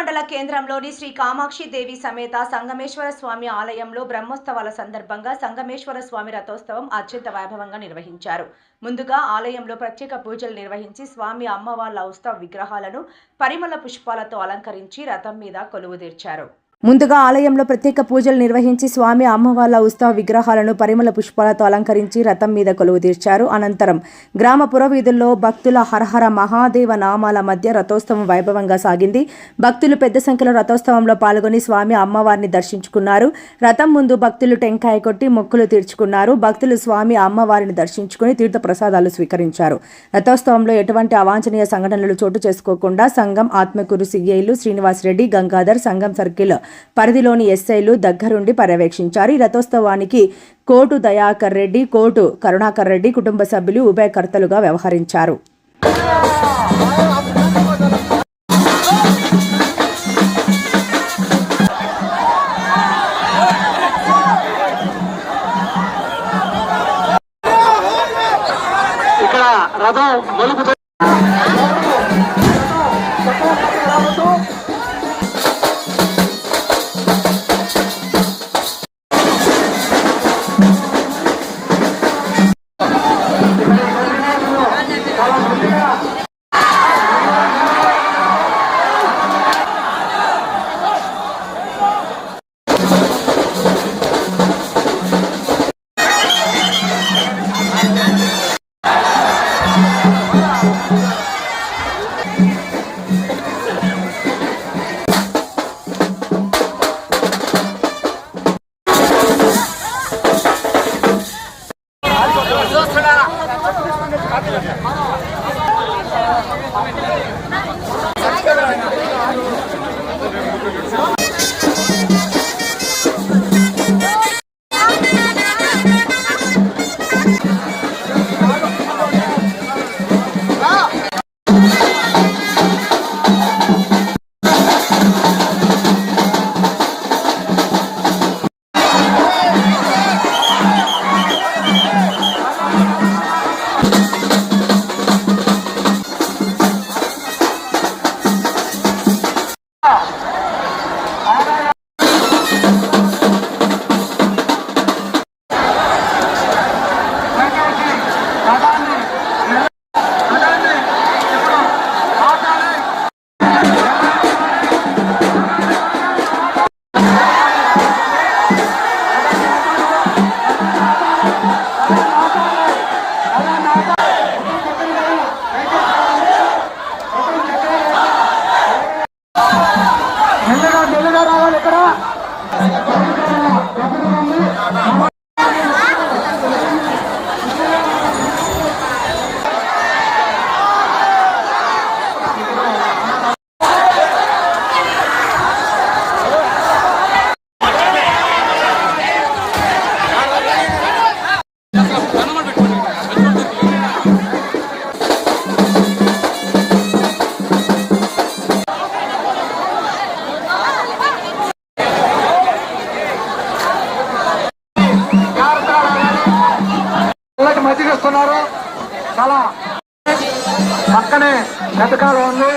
మండల కేంద్రంలోని శ్రీ కామాక్షి దేవి సమేత సంగమేశ్వర స్వామి ఆలయంలో బ్రహ్మోత్సవాల సందర్భంగా సంగమేశ్వర స్వామి రథోత్సవం అత్యంత వైభవంగా నిర్వహించారు. ముందుగా ఆలయంలో ప్రత్యేక పూజలు నిర్వహించి స్వామి అమ్మవార్ల ఉత్సవ విగ్రహాలను పరిమళ పుష్పాలతో అలంకరించి రథం మీద కొలువుదీర్చారు. ముందుగా ఆలయంలో ప్రత్యేక పూజలు నిర్వహించి స్వామి అమ్మవార్ల ఉత్సవ విగ్రహాలను పరిమళ పుష్పాలతో అలంకరించి రథం మీద కొలువు తీర్చారు. అనంతరం గ్రామ పురవీధుల్లో భక్తుల హరహర మహాదేవ నామాల మధ్య రథోత్సవం వైభవంగా సాగింది. భక్తులు పెద్ద సంఖ్యలో రథోత్సవంలో పాల్గొని స్వామి అమ్మవారిని దర్శించుకున్నారు. రథం ముందు భక్తులు టెంకాయ కొట్టి మొక్కులు తీర్చుకున్నారు. భక్తులు స్వామి అమ్మవారిని దర్శించుకుని తీర్థ ప్రసాదాలు స్వీకరించారు. రథోత్సవంలో ఎటువంటి అవాంఛనీయ సంఘటనలు చోటు చేసుకోకుండా సంఘం ఆత్మకూరు సిఐలు శ్రీనివాస్ రెడ్డి, గంగాధర్, సంఘం సర్కిల్ పరిధిలోని ఎస్ఐలు దగ్గరుండి పర్యవేక్షించారు. ఈ రథోత్సవానికి కోటు దయాకర్ రెడ్డి, కోటు కరుణాకర్ రెడ్డి కుటుంబ సభ్యులు ఉభయకర్తలుగా వ్యవహరించారు. ఇక్కడ రథం మలుపు రావాలి ఇక్కడ మధ్యకి వస్తున్నారు. చాలా పక్కనే గతకాలం ఉంది.